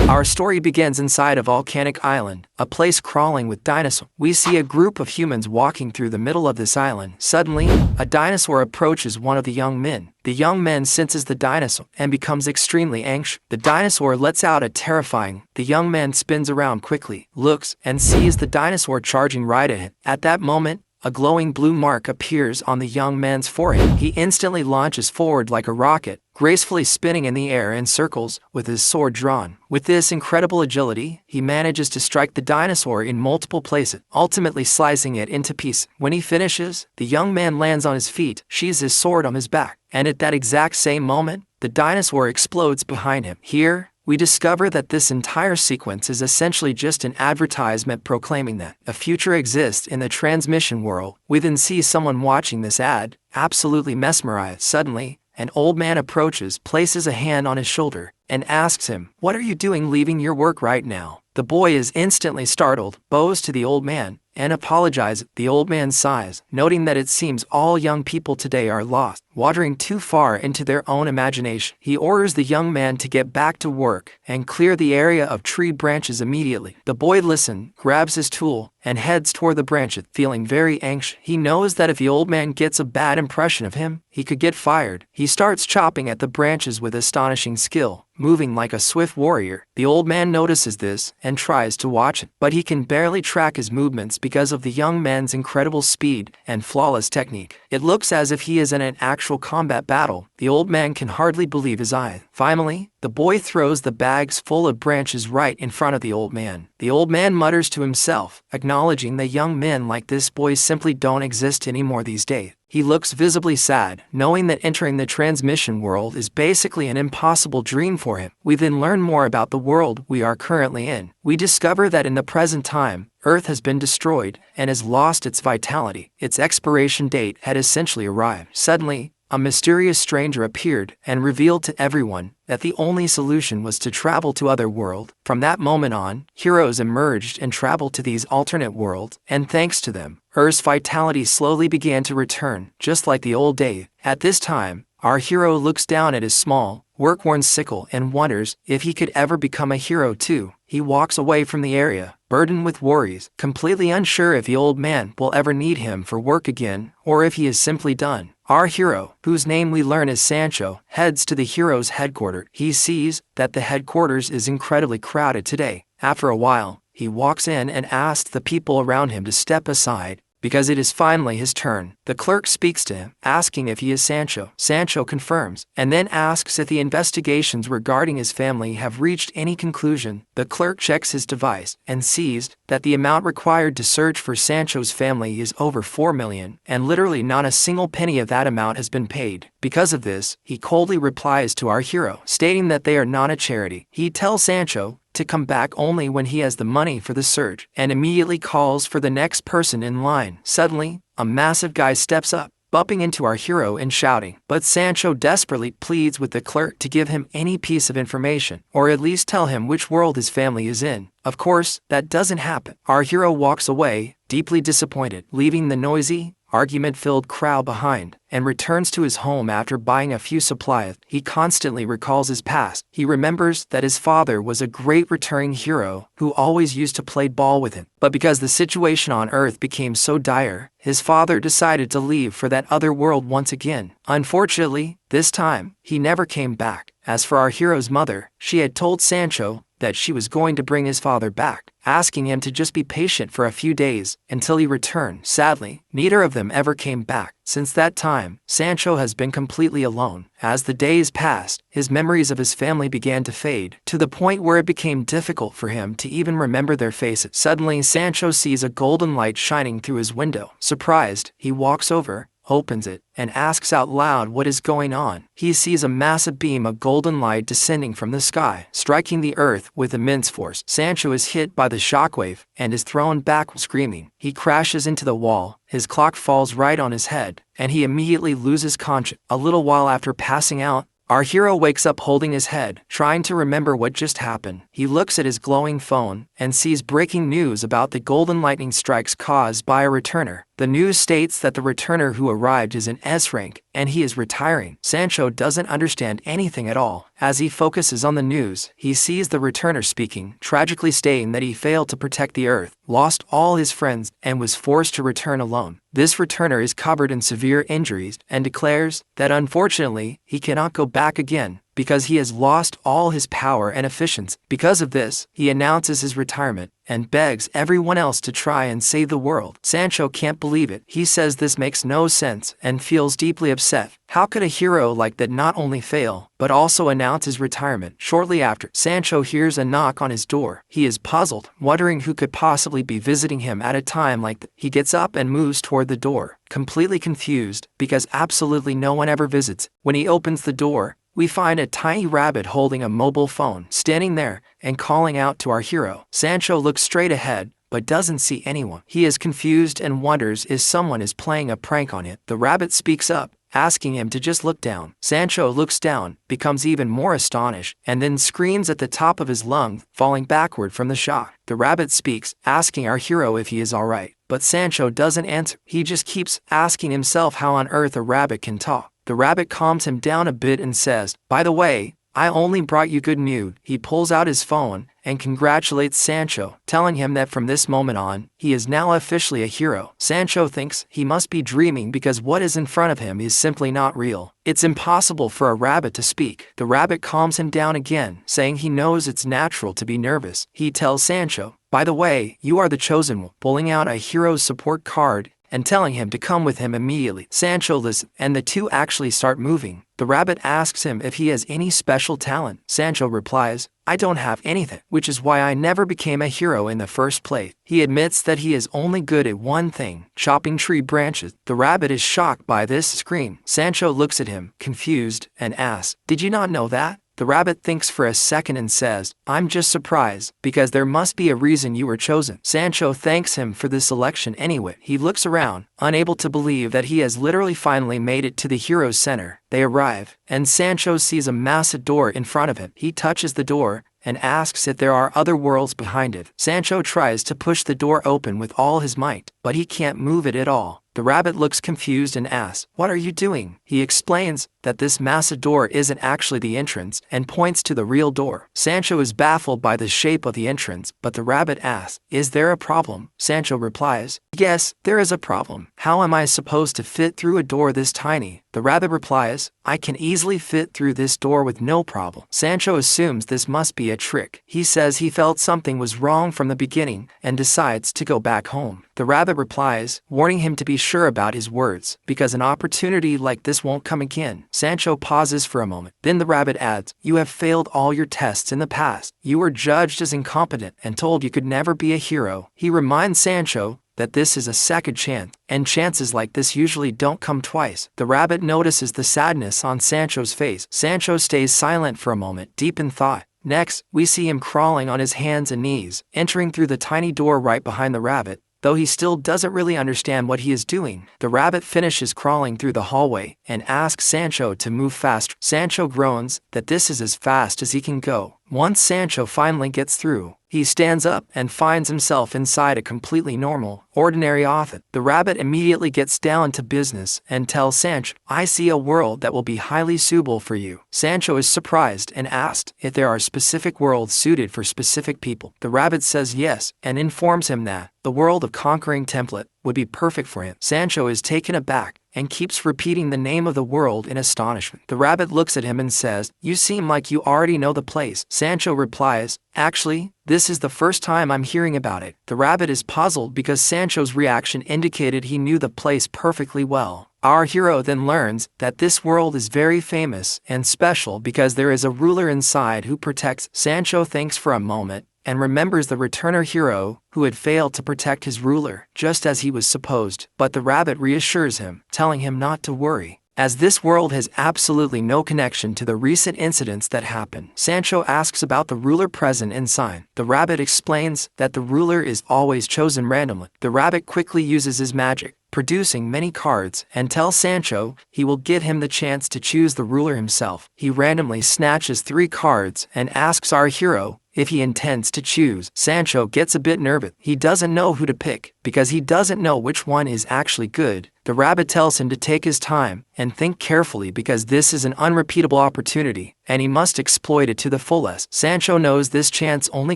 Our story begins inside a volcanic island, a place crawling with dinosaurs. We see a group of humans walking through the middle of this island. Suddenly, a dinosaur approaches one of the young men. The young man senses the dinosaur and becomes extremely anxious. The dinosaur lets out a terrifying. The young man spins around quickly, looks, and sees the dinosaur charging right at him. At that moment, a glowing blue mark appears on the young man's forehead. He instantly launches forward like a rocket, gracefully spinning in the air in circles with his sword drawn. With this incredible agility, he manages to strike the dinosaur in multiple places, ultimately slicing it into pieces. When he finishes, the young man lands on his feet, sheathes his sword on his back, and at that exact same moment, the dinosaur explodes behind him. Here, we discover that this entire sequence is essentially just an advertisement proclaiming that a future exists in the transmission world. We then see someone watching this ad, absolutely mesmerized. Suddenly, an old man approaches, places a hand on his shoulder, and asks him, "What are you doing leaving your work right now?" The boy is instantly startled, bows to the old man, and apologizes. The old man sighs, noting that it seems all young people today are lost, wandering too far into their own imagination. He orders the young man to get back to work and clear the area of tree branches immediately. The boy listens, grabs his tool, and heads toward the branches, feeling very anxious. He knows that if the old man gets a bad impression of him, he could get fired. He starts chopping at the branches with astonishing skill, moving like a swift warrior. The old man notices this and tries to watch it, but he can barely track his movements because of the young man's incredible speed and flawless technique. It looks as if he is in an actual combat battle. The old man can hardly believe his eyes. Finally, the boy throws the bags full of branches right in front of the old man. The old man mutters to himself, acknowledging that young men like this boy simply don't exist anymore these days. He looks visibly sad, knowing that entering the transmission world is basically an impossible dream for him. We then learn more about the world we are currently in. We discover that in the present time, Earth has been destroyed and has lost its vitality. Its expiration date had essentially arrived. Suddenly, a mysterious stranger appeared and revealed to everyone that the only solution was to travel to other worlds. From that moment on, heroes emerged and traveled to these alternate worlds, and thanks to them, Earth's vitality slowly began to return, just like the old days. At this time, our hero looks down at his small, work-worn sickle and wonders if he could ever become a hero too. He walks away from the area, burdened with worries, completely unsure if the old man will ever need him for work again, or if he is simply done. Our hero, whose name we learn is Sancho, heads to the hero's headquarters. He sees that the headquarters is incredibly crowded today. After a while, he walks in and asks the people around him to step aside, because it is finally his turn. The clerk speaks to him, asking if he is Sancho. Sancho confirms, and then asks if the investigations regarding his family have reached any conclusion. The clerk checks his device and sees that the amount required to search for Sancho's family is over 4 million, and literally not a single penny of that amount has been paid. Because of this, he coldly replies to our hero, stating that they are not a charity. He tells Sancho to come back only when he has the money for the search, and immediately calls for the next person in line. Suddenly, a massive guy steps up, bumping into our hero and shouting. But Sancho desperately pleads with the clerk to give him any piece of information, or at least tell him which world his family is in. Of course, that doesn't happen. Our hero walks away, deeply disappointed, leaving the noisy, argument-filled crowd behind, and returns to his home after buying a few supplies. He constantly recalls his past. He remembers that his father was a great returning hero who always used to play ball with him. But because the situation on Earth became so dire, his father decided to leave for that other world once again. Unfortunately, this time, he never came back. As for our hero's mother, she had told Sancho that she was going to bring his father back, asking him to just be patient for a few days until he returned. Sadly, neither of them ever came back. Since that time, Sancho has been completely alone. As the days passed, his memories of his family began to fade, to the point where it became difficult for him to even remember their faces. Suddenly, Sancho sees a golden light shining through his window. Surprised, he walks over, opens it, and asks out loud what is going on. He sees a massive beam of golden light descending from the sky, striking the earth with immense force. Sancho is hit by the shockwave and is thrown back screaming. He crashes into the wall, his clock falls right on his head, and he immediately loses consciousness. A little while after passing out, Our hero wakes up holding his head, trying to remember what just happened. He looks at his glowing phone and sees breaking news about the golden lightning strikes caused by a returner. The news states that the returner who arrived is in S rank, and he is retiring. Sancho doesn't understand anything at all. As he focuses on the news, he sees the returner speaking, tragically stating that he failed to protect the Earth, lost all his friends, and was forced to return alone. This returner is covered in severe injuries and declares that unfortunately, he cannot go back again, because he has lost all his power and efficiency. Because of this, he announces his retirement and begs everyone else to try and save the world. Sancho can't believe it. He says this makes no sense and feels deeply upset. How could a hero like that not only fail, but also announce his retirement? Shortly after, Sancho hears a knock on his door. He is puzzled, wondering who could possibly be visiting him at a time like that. He gets up and moves toward the door, completely confused, because absolutely no one ever visits. When he opens the door, we find a tiny rabbit holding a mobile phone, standing there and calling out to our hero. Sancho looks straight ahead, but doesn't see anyone. He is confused and wonders if someone is playing a prank on him. The rabbit speaks up, asking him to just look down. Sancho looks down, becomes even more astonished, and then screams at the top of his lungs, falling backward from the shock. The rabbit speaks, asking our hero if he is alright, but Sancho doesn't answer. He just keeps asking himself how on earth a rabbit can talk. The rabbit calms him down a bit and says, "By the way, I only brought you good news." He pulls out his phone and congratulates Sancho, telling him that from this moment on, he is now officially a hero. Sancho thinks he must be dreaming because what is in front of him is simply not real. It's impossible for a rabbit to speak. The rabbit calms him down again, saying he knows it's natural to be nervous. He tells Sancho, "By the way, you are the chosen one," pulling out a hero's support card and telling him to come with him immediately. Sancho listens, and the two actually start moving. The rabbit asks him if he has any special talent. Sancho replies, "I don't have anything, which is why I never became a hero in the first place." He admits that he is only good at one thing, chopping tree branches. The rabbit is shocked by this scream. Sancho looks at him, confused, and asks, "Did you not know that?" The rabbit thinks for a second and says, "I'm just surprised, because there must be a reason you were chosen." Sancho thanks him for the selection anyway. He looks around, unable to believe that he has literally finally made it to the hero's center. They arrive, and Sancho sees a massive door in front of him. He touches the door and asks if there are other worlds behind it. Sancho tries to push the door open with all his might, but he can't move it at all. The rabbit looks confused and asks, "What are you doing?" He explains that this massive door isn't actually the entrance and points to the real door. Sancho is baffled by the shape of the entrance, but the rabbit asks, "Is there a problem?" Sancho replies, "Yes, there is a problem. How am I supposed to fit through a door this tiny?" The rabbit replies, "I can easily fit through this door with no problem." Sancho assumes this must be a trick. He says he felt something was wrong from the beginning and decides to go back home. The rabbit replies, warning him to be sure about his words, because an opportunity like this won't come again. Sancho pauses for a moment. Then the rabbit adds, "You have failed all your tests in the past. You were judged as incompetent and told you could never be a hero." He reminds Sancho that this is a second chance, and chances like this usually don't come twice. The rabbit notices the sadness on Sancho's face. Sancho stays silent for a moment, deep in thought. Next, we see him crawling on his hands and knees, entering through the tiny door right behind the rabbit. Though he still doesn't really understand what he is doing, the rabbit finishes crawling through the hallway and asks Sancho to move faster. Sancho groans that this is as fast as he can go. Once Sancho finally gets through, he stands up and finds himself inside a completely normal, ordinary office. The rabbit immediately gets down to business and tells Sancho, "I see a world that will be highly suitable for you." Sancho is surprised and asked if there are specific worlds suited for specific people. The rabbit says yes and informs him that the world of Conquering Template would be perfect for him. Sancho is taken aback and keeps repeating the name of the world in astonishment. The rabbit looks at him and says, "You seem like you already know the place." Sancho replies, "Actually, this is the first time I'm hearing about it." The rabbit is puzzled because Sancho's reaction indicated he knew the place perfectly well. Our hero then learns that this world is very famous and special because there is a ruler inside who protects. Sancho thinks for a moment and remembers the returner hero who had failed to protect his ruler, just as he was supposed. But the rabbit reassures him, telling him not to worry, as this world has absolutely no connection to the recent incidents that happened. Sancho asks about the ruler present inside. The rabbit explains that the ruler is always chosen randomly. The rabbit quickly uses his magic producing many cards, and tells Sancho he will give him the chance to choose the ruler himself. He randomly snatches 3 cards and asks our hero if he intends to choose. Sancho gets a bit nervous. He doesn't know who to pick because he doesn't know which one is actually good. The rabbit tells him to take his time and think carefully because this is an unrepeatable opportunity and he must exploit it to the fullest. Sancho knows this chance only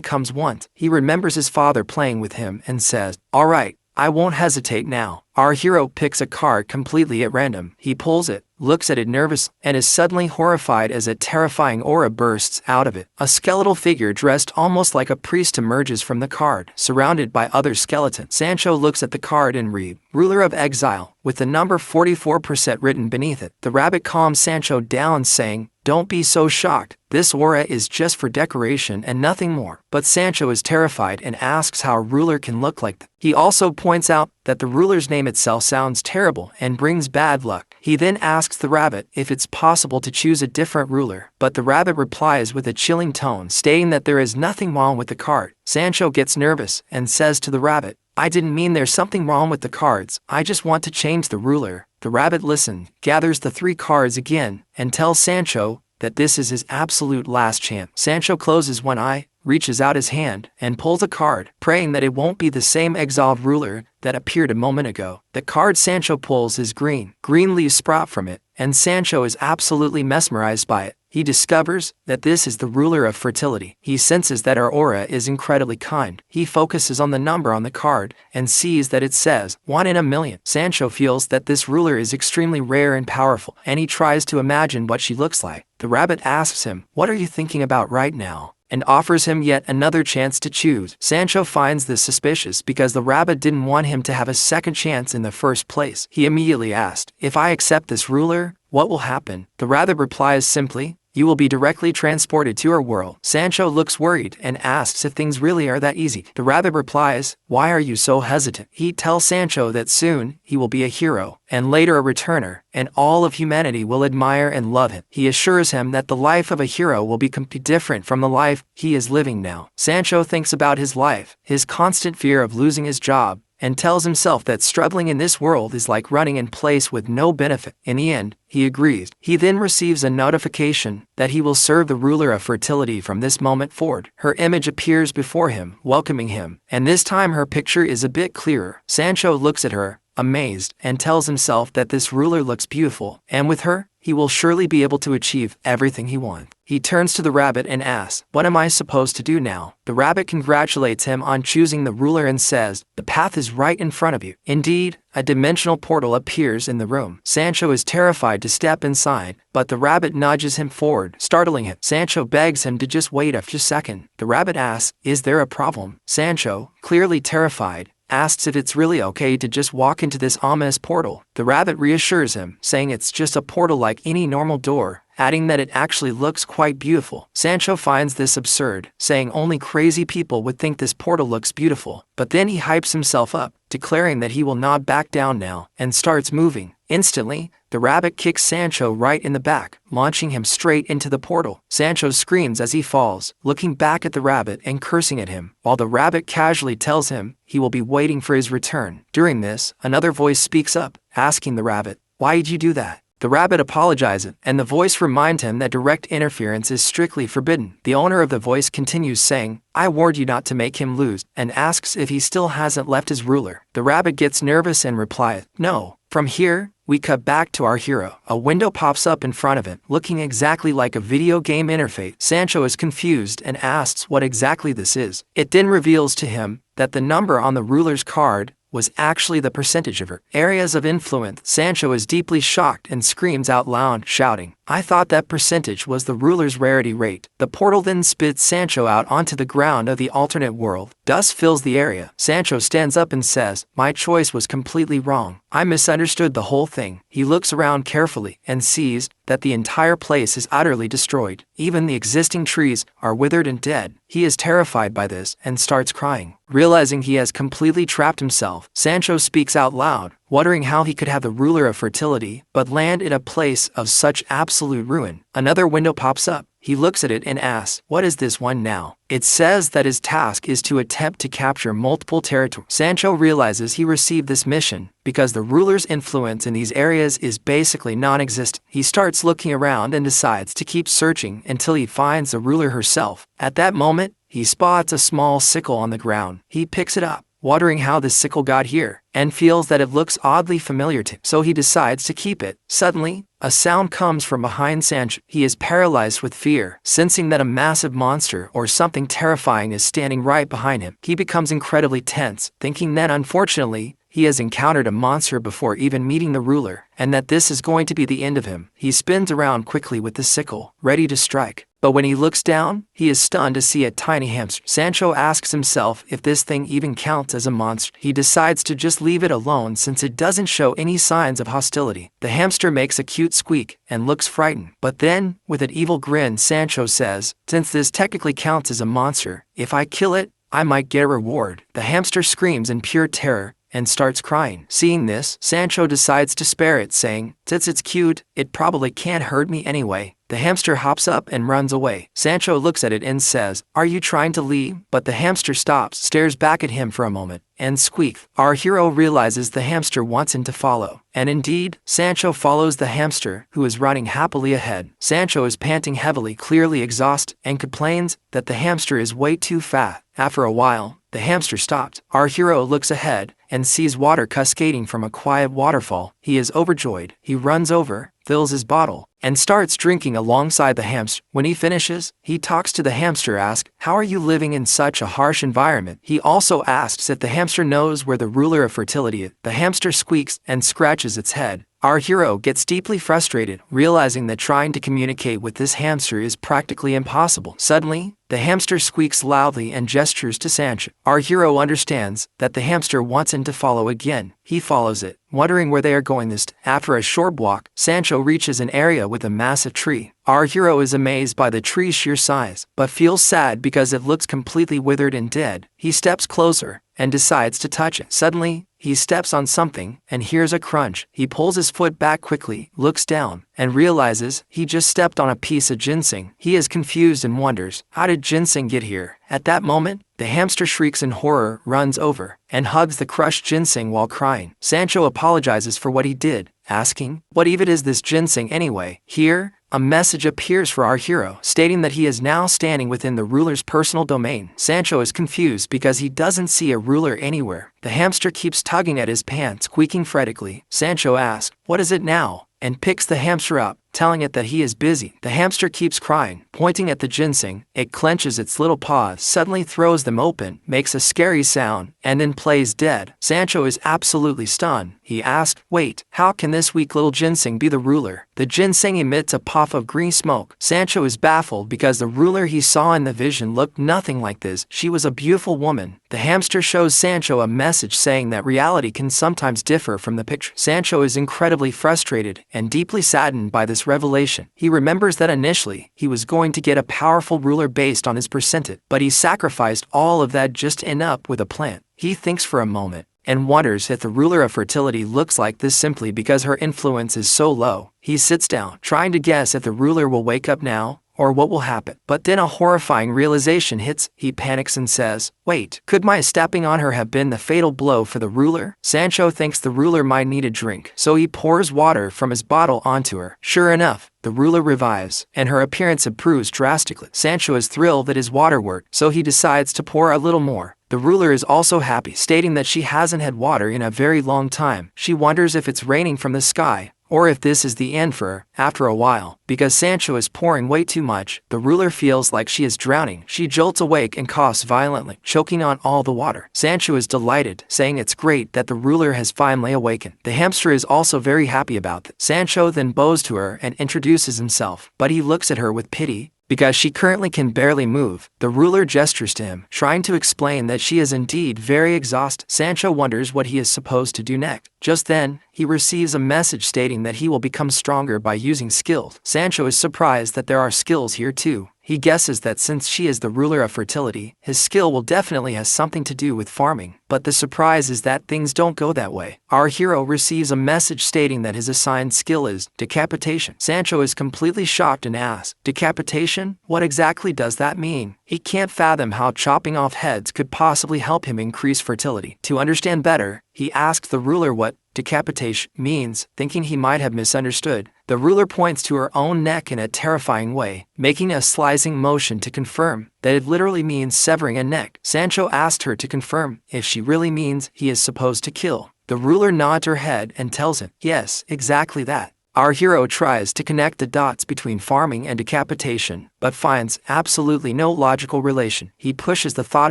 comes once. He remembers his father playing with him and says, "All right, I won't hesitate now." Our hero picks a card completely at random. He pulls it, looks at it nervous, and is suddenly horrified as a terrifying aura bursts out of it. A skeletal figure dressed almost like a priest emerges from the card, surrounded by other skeletons. Sancho looks at the card and reads, "Ruler of Exile," with the number 44% written beneath it. The rabbit calms Sancho down, saying, "Don't be so shocked. This aura is just for decoration and nothing more." But Sancho is terrified and asks how a ruler can look like that. He also points out that the ruler's name itself sounds terrible and brings bad luck. He then asks the rabbit if it's possible to choose a different ruler, but the rabbit replies with a chilling tone, stating that there is nothing wrong with the card. Sancho gets nervous and says to the rabbit, "I didn't mean there's something wrong with the cards. I just want to change the ruler." The rabbit listens, gathers the 3 cards again, and tells Sancho that this is his absolute last chance. Sancho closes one eye, reaches out his hand, and pulls a card, praying that it won't be the same exiled ruler that appeared a moment ago. The card Sancho pulls is green. Green leaves sprout from it, and Sancho is absolutely mesmerized by it. He discovers that this is the ruler of fertility. He senses that our aura is incredibly kind. He focuses on the number on the card and sees that it says 1 in a million. Sancho feels that this ruler is extremely rare and powerful, and he tries to imagine what she looks like. The rabbit asks him, "What are you thinking about right now?" and offers him yet another chance to choose. Sancho finds this suspicious because the rabbit didn't want him to have a second chance in the first place. He immediately asked, "If I accept this ruler, what will happen?" The rabbit replies simply, "You will be directly transported to our world." Sancho looks worried and asks if things really are that easy. The rabbit replies, "Why are you so hesitant?" He tells Sancho that soon he will be a hero, and later a returner, and all of humanity will admire and love him. He assures him that the life of a hero will be completely different from the life he is living now. Sancho thinks about his life, his constant fear of losing his job, and tells himself that struggling in this world is like running in place with no benefit. In the end, he agrees. He then receives a notification that he will serve the ruler of fertility from this moment forward. Her image appears before him, welcoming him, and this time her picture is a bit clearer. Sancho looks at her, amazed, and tells himself that this ruler looks beautiful, and with her, he will surely be able to achieve everything he wants. He turns to the rabbit and asks, "What am I supposed to do now?" The rabbit congratulates him on choosing the ruler and says, "The path is right in front of you." Indeed, a dimensional portal appears in the room. Sancho is terrified to step inside, but the rabbit nudges him forward, startling him. Sancho begs him to just wait a second. The rabbit asks, "Is there a problem?" Sancho, clearly terrified, asks if it's really okay to just walk into this ominous portal. The rabbit reassures him, saying it's just a portal like any normal door, adding that it actually looks quite beautiful. Sancho finds this absurd, saying only crazy people would think this portal looks beautiful, but then he hypes himself up, declaring that he will not back down now, and starts moving. Instantly, the rabbit kicks Sancho right in the back, launching him straight into the portal. Sancho screams as he falls, looking back at the rabbit and cursing at him, while the rabbit casually tells him he will be waiting for his return. During this, another voice speaks up, asking the rabbit, "Why did you do that?" The rabbit apologizes, and the voice reminds him that direct interference is strictly forbidden. The owner of the voice continues saying, "I warned you not to make him lose," and asks if he still hasn't left his ruler. The rabbit gets nervous and replies, "No." From here, we cut back to our hero. A window pops up in front of him, looking exactly like a video game interface. Sancho is confused and asks what exactly this is. It then reveals to him that the number on the ruler's card was actually the percentage of her areas of influence. Sancho is deeply shocked and screams out loud, shouting, "I thought that percentage was the ruler's rarity rate." The portal then spits Sancho out onto the ground of the alternate world. Dust fills the area. Sancho stands up and says, "My choice was completely wrong. I misunderstood the whole thing." He looks around carefully and sees that the entire place is utterly destroyed. Even the existing trees are withered and dead. He is terrified by this and starts crying. Realizing he has completely trapped himself, Sancho speaks out loud, wondering how he could have the ruler of fertility, but land in a place of such absolute ruin. Another window pops up. He looks at it and asks, what is this one now? It says that his task is to attempt to capture multiple territories. Sancho realizes he received this mission because the ruler's influence in these areas is basically non-existent. He starts looking around and decides to keep searching until he finds the ruler herself. At that moment, he spots a small sickle on the ground. He picks it up, wondering how this sickle got here, and feels that it looks oddly familiar to him, so he decides to keep it. Suddenly, a sound comes from behind Sancho. He is paralyzed with fear, sensing that a massive monster or something terrifying is standing right behind him. He becomes incredibly tense, thinking that unfortunately, he has encountered a monster before even meeting the ruler, and that this is going to be the end of him. He spins around quickly with the sickle, ready to strike. But when he looks down, he is stunned to see a tiny hamster. Sancho asks himself if this thing even counts as a monster. He decides to just leave it alone since it doesn't show any signs of hostility. The hamster makes a cute squeak and looks frightened. But then, with an evil grin, Sancho says, since this technically counts as a monster, if I kill it, I might get a reward. The hamster screams in pure terror and starts crying. Seeing this, Sancho decides to spare it, saying, since it's cute, it probably can't hurt me anyway. The hamster hops up and runs away. Sancho looks at it and says, are you trying to leave? But the hamster stops, stares back at him for a moment, and squeaks. Our hero realizes the hamster wants him to follow. And indeed, Sancho follows the hamster, who is running happily ahead. Sancho is panting heavily, clearly exhausted, and complains that the hamster is way too fast. After a while, the hamster stopped. Our hero looks ahead and sees water cascading from a quiet waterfall. He is overjoyed. He runs over, fills his bottle, and starts drinking alongside the hamster. When he finishes, he talks to the hamster, asks, how are you living in such a harsh environment? He also asks if the hamster knows where the ruler of fertility is. The hamster squeaks and scratches its head. Our hero gets deeply frustrated, realizing that trying to communicate with this hamster is practically impossible. Suddenly, the hamster squeaks loudly and gestures to Sancho. Our hero understands that the hamster wants him to follow again. He follows it, wondering where they are going this time. After a short walk, Sancho reaches an area with a massive tree. Our hero is amazed by the tree's sheer size, but feels sad because it looks completely withered and dead. He steps closer and decides to touch it. Suddenly, he steps on something and hears a crunch. He pulls his foot back quickly, looks down, and realizes he just stepped on a piece of ginseng. He is confused and wonders, how did ginseng get here? At that moment, the hamster shrieks in horror, runs over, and hugs the crushed ginseng while crying. Sancho apologizes for what he did, asking, what even is this ginseng anyway? Here, a message appears for our hero, stating that he is now standing within the ruler's personal domain. Sancho is confused because he doesn't see a ruler anywhere. The hamster keeps tugging at his pants, squeaking frantically. Sancho asks, what is it now? And picks the hamster up, telling it that he is busy. The hamster keeps crying, pointing at the ginseng. It clenches its little paws, suddenly throws them open, makes a scary sound, and then plays dead. Sancho is absolutely stunned. He asks, wait, how can this weak little ginseng be the ruler? The ginseng emits a puff of green smoke. Sancho is baffled because the ruler he saw in the vision looked nothing like this. She was a beautiful woman. The hamster shows Sancho a message saying that reality can sometimes differ from the picture. Sancho is incredibly frustrated and deeply saddened by this revelation. He remembers that initially, he was going to get a powerful ruler based on his percentage, but he sacrificed all of that just to end up with a plant. He thinks for a moment and wonders if the ruler of fertility looks like this simply because her influence is so low. He sits down, trying to guess if the ruler will wake up now or what will happen. But then a horrifying realization hits. He panics and says, wait, could my stepping on her have been the fatal blow for the ruler? Sancho thinks the ruler might need a drink, so he pours water from his bottle onto her. Sure enough, the ruler revives, and her appearance improves drastically. Sancho is thrilled that his water worked, so he decides to pour a little more. The ruler is also happy, stating that she hasn't had water in a very long time. She wonders if it's raining from the sky, or if this is the end for her. After a while, because Sancho is pouring way too much, the ruler feels like she is drowning. She jolts awake and coughs violently, choking on all the water. Sancho is delighted, saying it's great that the ruler has finally awakened. The hamster is also very happy about this. Sancho then bows to her and introduces himself, but he looks at her with pity, because she currently can barely move. The ruler gestures to him, trying to explain that she is indeed very exhausted. Sancho wonders what he is supposed to do next. Just then, he receives a message stating that he will become stronger by using skills. Sancho is surprised that there are skills here too. He guesses that since she is the ruler of fertility, his skill will definitely have something to do with farming. But the surprise is that things don't go that way. Our hero receives a message stating that his assigned skill is decapitation. Sancho is completely shocked and asks, "Decapitation? What exactly does that mean?" He can't fathom how chopping off heads could possibly help him increase fertility. To understand better, he asks the ruler what decapitation means, thinking he might have misunderstood. The ruler points to her own neck in a terrifying way, making a slicing motion to confirm that it literally means severing a neck. Sancho asked her to confirm if she really means he is supposed to kill. The ruler nods her head and tells him, "Yes, exactly that." Our hero tries to connect the dots between farming and decapitation, but finds absolutely no logical relation. He pushes the thought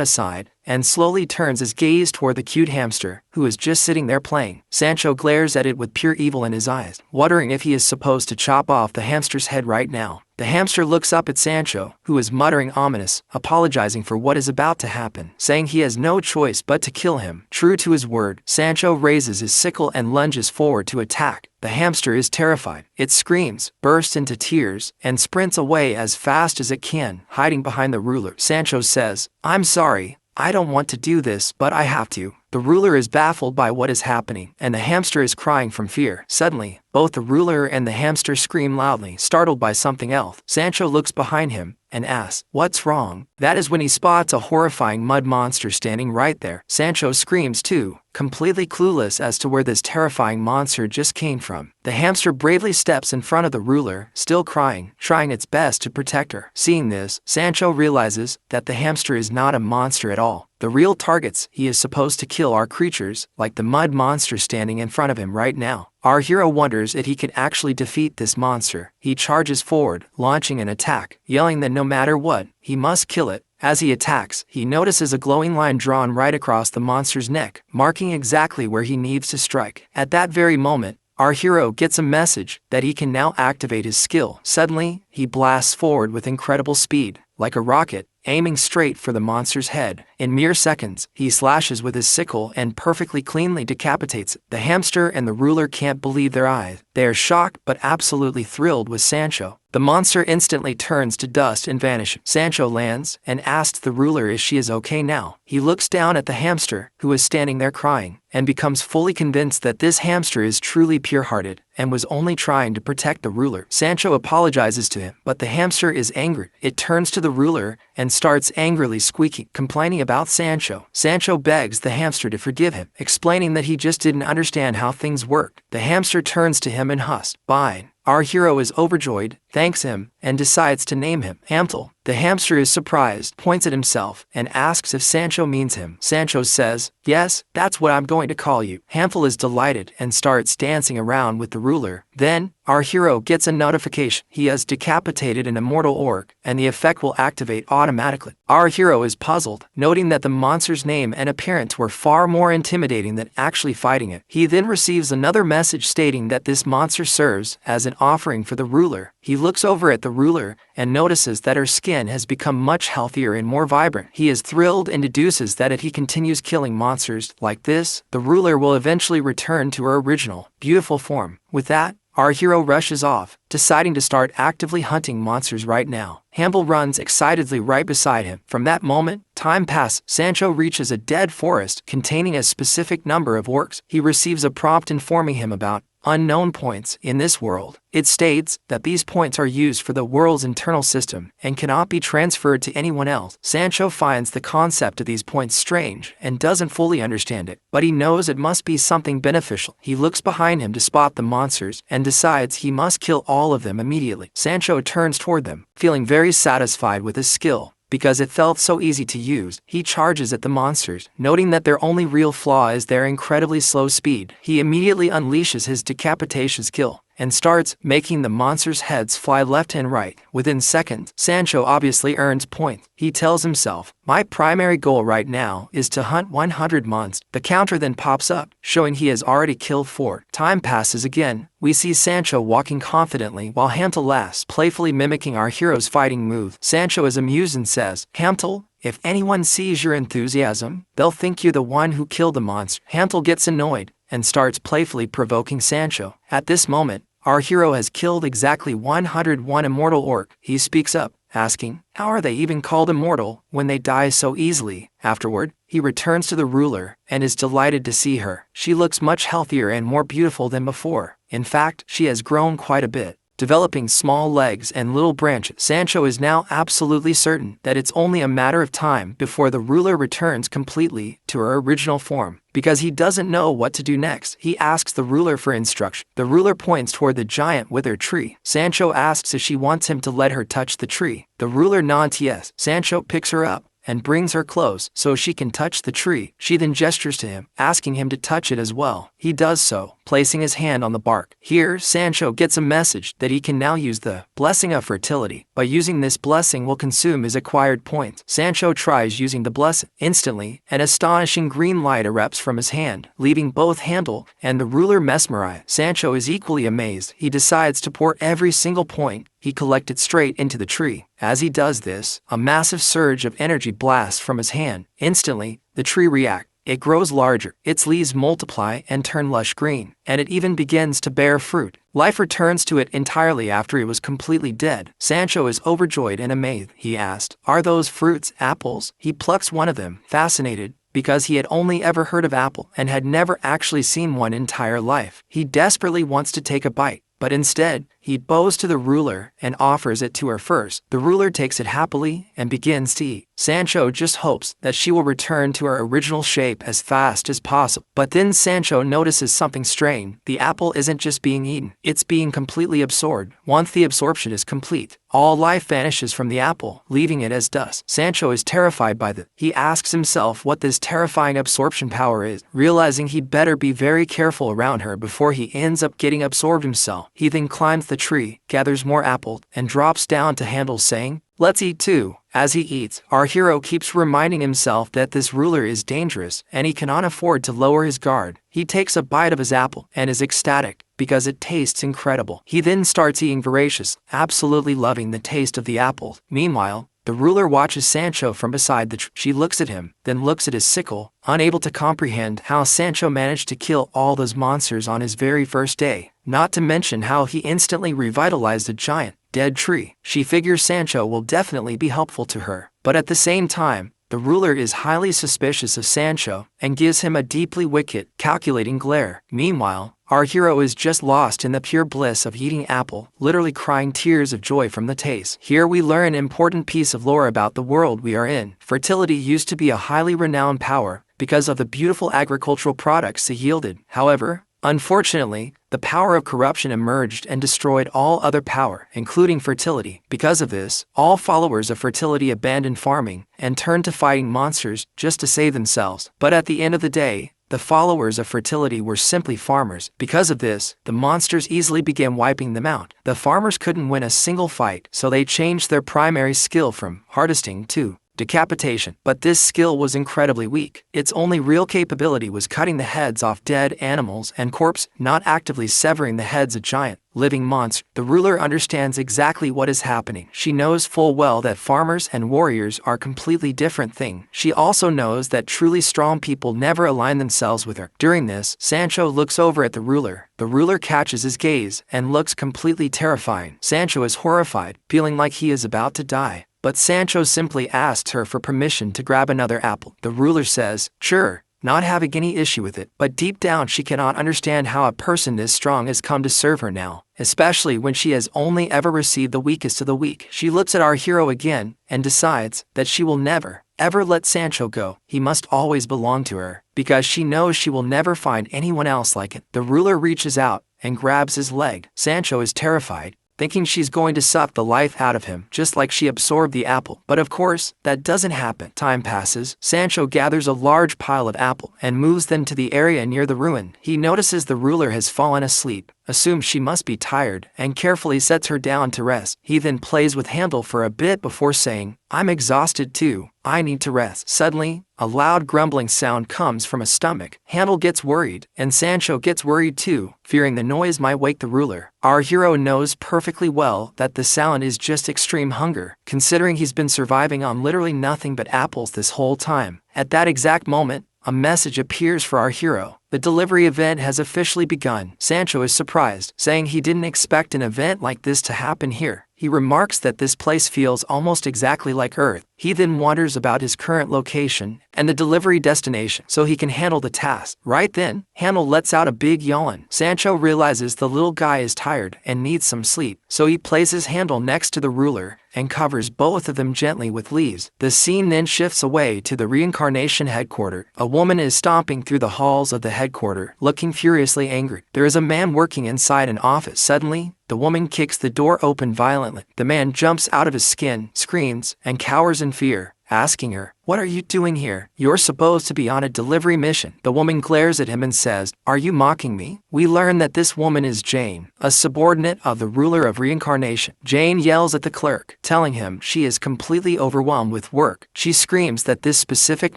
aside and slowly turns his gaze toward the cute hamster, who is just sitting there playing. Sancho glares at it with pure evil in his eyes, wondering if he is supposed to chop off the hamster's head right now. The hamster looks up at Sancho, who is muttering ominous, apologizing for what is about to happen, saying he has no choice but to kill him. True to his word, Sancho raises his sickle and lunges forward to attack. The hamster is terrified. It screams, bursts into tears, and sprints away as fast as it can, hiding behind the ruler. Sancho says, "I'm sorry. I don't want to do this, but I have to." The ruler is baffled by what is happening, and the hamster is crying from fear. Suddenly, both the ruler and the hamster scream loudly, startled by something else. Sancho looks behind him and asks, "What's wrong?" That is when he spots a horrifying mud monster standing right there. Sancho screams too, completely clueless as to where this terrifying monster just came from. The hamster bravely steps in front of the ruler, still crying, trying its best to protect her. Seeing this, Sancho realizes that the hamster is not a monster at all. The real targets he is supposed to kill are creatures like the mud monster standing in front of him right now. Our hero wonders if he can actually defeat this monster. He charges forward, launching an attack, yelling that no matter what, he must kill it. As he attacks, he notices a glowing line drawn right across the monster's neck, marking exactly where he needs to strike. At that very moment, our hero gets a message that he can now activate his skill. Suddenly, he blasts forward with incredible speed, like a rocket, aiming straight for the monster's head. In mere seconds, he slashes with his sickle and perfectly cleanly decapitates it. The hamster and the ruler can't believe their eyes. They are shocked but absolutely thrilled with Sancho. The monster instantly turns to dust and vanishes. Sancho lands and asks the ruler if she is okay now. He looks down at the hamster, who is standing there crying, and becomes fully convinced that this hamster is truly pure-hearted and was only trying to protect the ruler. Sancho apologizes to him, but the hamster is angry. It turns to the ruler and starts angrily squeaking, complaining about Sancho. Sancho begs the hamster to forgive him, explaining that he just didn't understand how things worked. The hamster turns to him and husks, "Fine." Our hero is overjoyed, thanks him, and decides to name him Hamtul. The hamster is surprised, points at himself, and asks if Sancho means him. Sancho says, "Yes, that's what I'm going to call you." Hamtul is delighted and starts dancing around with the ruler. Then, our hero gets a notification. He has decapitated an immortal orc, and the effect will activate automatically. Our hero is puzzled, noting that the monster's name and appearance were far more intimidating than actually fighting it. He then receives another message stating that this monster serves as an offering for the ruler. He looks over at the ruler and notices that her skin has become much healthier and more vibrant. He is thrilled and deduces that if he continues killing monsters like this, the ruler will eventually return to her original, beautiful form. With that, our hero rushes off, deciding to start actively hunting monsters right now. Hamtul runs excitedly right beside him. From that moment, time passes. Sancho reaches a dead forest containing a specific number of orcs. He receives a prompt informing him about unknown points in this world. It states that these points are used for the world's internal system and cannot be transferred to anyone else. Sancho finds the concept of these points strange and doesn't fully understand it, but he knows it must be something beneficial. He looks behind him to spot the monsters and decides he must kill all of them immediately. Sancho turns toward them, feeling very satisfied with his skill. Because it felt so easy to use, he charges at the monsters, noting that their only real flaw is their incredibly slow speed. He immediately unleashes his decapitation skill and starts making the monsters' heads fly left and right. Within seconds, Sancho obviously earns points. He tells himself, "My primary goal right now is to hunt 100 monsters." The counter then pops up, showing he has already killed 4. Time passes again. We see Sancho walking confidently while Hamtul laughs, playfully mimicking our hero's fighting move. Sancho is amused and says, "Hamtul, if anyone sees your enthusiasm, they'll think you're the one who killed the monster." Hamtul gets annoyed and starts playfully provoking Sancho. At this moment, our hero has killed exactly 101 immortal orc. He speaks up, asking, how are they even called immortal when they die so easily? Afterward, he returns to the ruler and is delighted to see her. She looks much healthier and more beautiful than before. In fact, she has grown quite a bit, developing small legs and little branches. Sancho is now absolutely certain that it's only a matter of time before the ruler returns completely to her original form. Because he doesn't know what to do next, he asks the ruler for instruction. The ruler points toward the giant withered tree. Sancho asks if she wants him to let her touch the tree. The ruler nods yes. Sancho picks her up and brings her close so she can touch the tree. She then gestures to him, asking him to touch it as well. He does so, placing his hand on the bark. Here, Sancho gets a message that he can now use the blessing of fertility. By using this blessing will consume his acquired points. Sancho tries using the blessing. Instantly, an astonishing green light erupts from his hand, leaving both Hamtul and the ruler mesmerized. Sancho is equally amazed. He decides to pour every single point he collected straight into the tree. As he does this, a massive surge of energy blasts from his hand. Instantly, the tree reacts. It grows larger, its leaves multiply and turn lush green, and it even begins to bear fruit. Life returns to it entirely after it was completely dead. Sancho is overjoyed and amazed. He asked, "Are those fruits apples?" He plucks one of them, fascinated, because he had only ever heard of apple and had never actually seen one entire life. He desperately wants to take a bite, but instead, he bows to the ruler and offers it to her first. The ruler takes it happily and begins to eat. Sancho just hopes that she will return to her original shape as fast as possible. But then Sancho notices something strange. The apple isn't just being eaten, it's being completely absorbed. Once the absorption is complete, all life vanishes from the apple, leaving it as dust. Sancho is terrified by this. He asks himself what this terrifying absorption power is, realizing he'd better be very careful around her before he ends up getting absorbed himself. He then climbs the tree, gathers more apples, and drops down to Hamtul, saying, "Let's eat too." As he eats, our hero keeps reminding himself that this ruler is dangerous and he cannot afford to lower his guard. He takes a bite of his apple and is ecstatic because it tastes incredible. He then starts eating voracious, absolutely loving the taste of the apple. Meanwhile, the ruler watches Sancho from beside the tree. She looks at him, then looks at his sickle, unable to comprehend how Sancho managed to kill all those monsters on his very first day, not to mention how he instantly revitalized a giant, dead tree. She figures Sancho will definitely be helpful to her, but at the same time, the ruler is highly suspicious of Sancho and gives him a deeply wicked, calculating glare. Meanwhile, our hero is just lost in the pure bliss of eating apple, literally crying tears of joy from the taste. Here we learn an important piece of lore about the world we are in. Fertility used to be a highly renowned power because of the beautiful agricultural products it yielded. However, unfortunately, the power of corruption emerged and destroyed all other power, including fertility. Because of this, all followers of fertility abandoned farming and turned to fighting monsters just to save themselves. But at the end of the day, the followers of fertility were simply farmers. Because of this, the monsters easily began wiping them out. The farmers couldn't win a single fight, so they changed their primary skill from harvesting to decapitation. But this skill was incredibly weak. Its only real capability was cutting the heads off dead animals and corpses, not actively severing the heads of giant, living monsters. The ruler understands exactly what is happening. She knows full well that farmers and warriors are completely different things. She also knows that truly strong people never align themselves with her. During this, Sancho looks over at the ruler. The ruler catches his gaze and looks completely terrifying. Sancho is horrified, feeling like he is about to die. But Sancho simply asks her for permission to grab another apple. The ruler says, "Sure," not having any issue with it, but deep down she cannot understand how a person this strong has come to serve her now, especially when she has only ever received the weakest of the weak. She looks at our hero again and decides that she will never, ever let Sancho go. He must always belong to her, because she knows she will never find anyone else like it. The ruler reaches out and grabs his leg. Sancho is terrified, thinking she's going to suck the life out of him, just like she absorbed the apple. But of course, that doesn't happen. Time passes. Sancho gathers a large pile of apple and moves them to the area near the ruin. He notices the ruler has fallen asleep, assumes she must be tired, and carefully sets her down to rest. He then plays with Hamtul for a bit before saying, "I'm exhausted too. I need to rest." Suddenly, a loud grumbling sound comes from his stomach. Hamtul gets worried, and Sancho gets worried too, fearing the noise might wake the ruler. Our hero knows perfectly well that the sound is just extreme hunger, considering he's been surviving on literally nothing but apples this whole time. At that exact moment, a message appears for our hero. The delivery event has officially begun. Sancho is surprised, saying he didn't expect an event like this to happen here. He remarks that this place feels almost exactly like Earth. He then wonders about his current location and the delivery destination so he can handle the task. Right then, Hamtul lets out a big yawn. Sancho realizes the little guy is tired and needs some sleep, so he places Hamtul next to the ruler and covers both of them gently with leaves. The scene then shifts away to the reincarnation headquarters. A woman is stomping through the halls of the headquarters, looking furiously angry. There is a man working inside an office. Suddenly, the woman kicks the door open violently. The man jumps out of his skin, screams, and cowers in fear, asking her, "What are you doing here? You're supposed to be on a delivery mission." The woman glares at him and says, "Are you mocking me?" We learn that this woman is Jane, a subordinate of the ruler of reincarnation. Jane yells at the clerk, telling him she is completely overwhelmed with work. She screams that this specific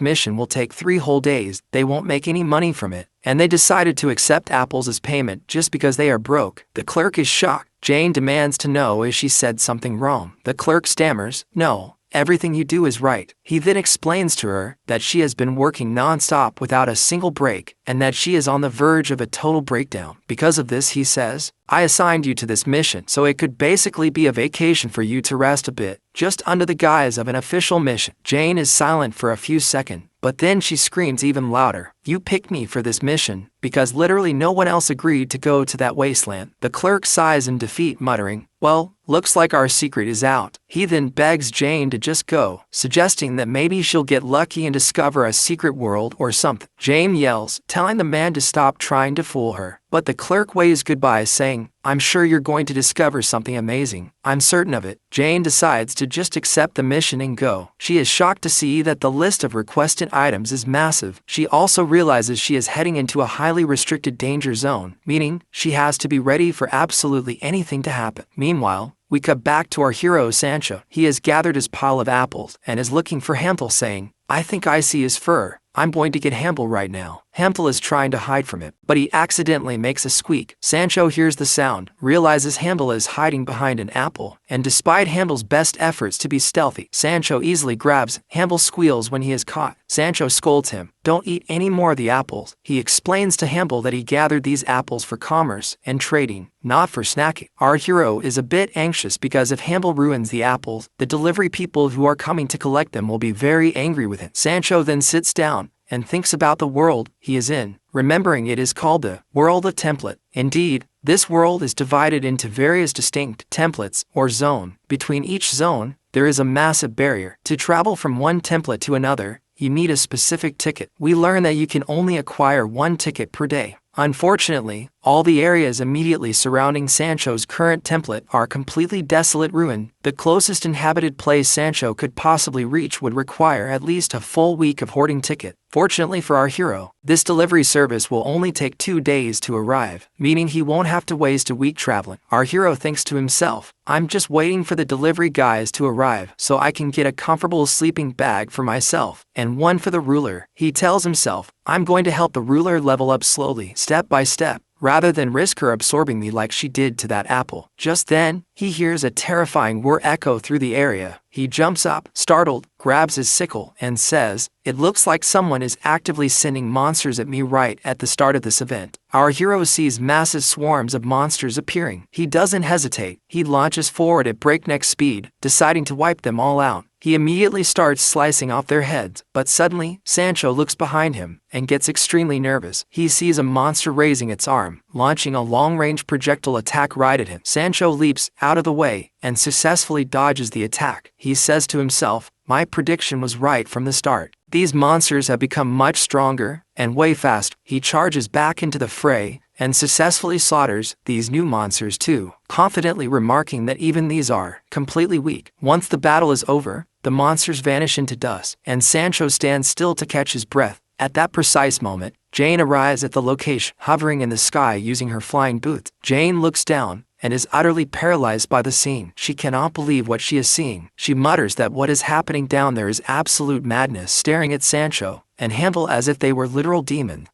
mission will take 3 whole days, they won't make any money from it, and they decided to accept apples as payment just because they are broke. The clerk is shocked. Jane demands to know if she said something wrong. The clerk stammers, "No. Everything you do is right." He then explains to her that she has been working non-stop without a single break and that she is on the verge of a total breakdown. Because of this, he says, "I assigned you to this mission so it could basically be a vacation for you to rest a bit, just under the guise of an official mission." Jane is silent for a few seconds, but then she screams even louder, "You picked me for this mission, because literally no one else agreed to go to that wasteland." The clerk sighs in defeat, muttering, "Well, looks like our secret is out." He then begs Jane to just go, suggesting that maybe she'll get lucky and discover a secret world or something. Jane yells, telling the man to stop trying to fool her. But the clerk waves goodbye, saying, "I'm sure you're going to discover something amazing. I'm certain of it." Jane decides to just accept the mission and go. She is shocked to see that the list of requested items is massive. She also realizes she is heading into a highly restricted danger zone, meaning she has to be ready for absolutely anything to happen. Meanwhile, we cut back to our hero Sancho. He has gathered his pile of apples and is looking for Hamtul, saying, "I think I see his fur. I'm going to get Hamtul right now." Hamtul is trying to hide from it, but he accidentally makes a squeak. Sancho hears the sound, realizes Hamtul is hiding behind an apple, and despite Hamtul's best efforts to be stealthy, Sancho easily grabs. Hamtul squeals when he is caught. Sancho scolds him, "Don't eat any more of the apples." He explains to Hamtul that he gathered these apples for commerce and trading, not for snacking. Our hero is a bit anxious because if Hamtul ruins the apples, the delivery people who are coming to collect them will be very angry with him. Sancho then sits down and thinks about the world he is in, remembering it is called the world of template. Indeed, this world is divided into various distinct templates or zone. Between each zone, there is a massive barrier. To travel from one template to another, you need a specific ticket. We learn that you can only acquire 1 ticket per day. Unfortunately, all the areas immediately surrounding Sancho's current template are completely desolate ruin. The closest inhabited place Sancho could possibly reach would require at least a full week of hoarding ticket. Fortunately for our hero, this delivery service will only take 2 days to arrive, meaning he won't have to waste a week traveling. Our hero thinks to himself, "I'm just waiting for the delivery guys to arrive so I can get a comfortable sleeping bag for myself and one for the ruler." He tells himself, "I'm going to help the ruler level up slowly, step by step, rather than risk her absorbing me like she did to that apple." Just then, he hears a terrifying roar echo through the area. He jumps up, startled, grabs his sickle, and says, "It looks like someone is actively sending monsters at me right at the start of this event." Our hero sees massive swarms of monsters appearing. He doesn't hesitate. He launches forward at breakneck speed, deciding to wipe them all out. He immediately starts slicing off their heads, but suddenly, Sancho looks behind him and gets extremely nervous. He sees a monster raising its arm, launching a long-range projectile attack right at him. Sancho leaps out of the way and successfully dodges the attack. He says to himself, "My prediction was right from the start. These monsters have become much stronger and way faster." He charges back into the fray and successfully slaughters these new monsters too, confidently remarking that even these are completely weak. Once the battle is over, the monsters vanish into dust, and Sancho stands still to catch his breath. At that precise moment, Jane arrives at the location, hovering in the sky using her flying boots. Jane looks down and is utterly paralyzed by the scene. She cannot believe what she is seeing. She mutters that what is happening down there is absolute madness, staring at Sancho and Hamtul as if they were literal demons.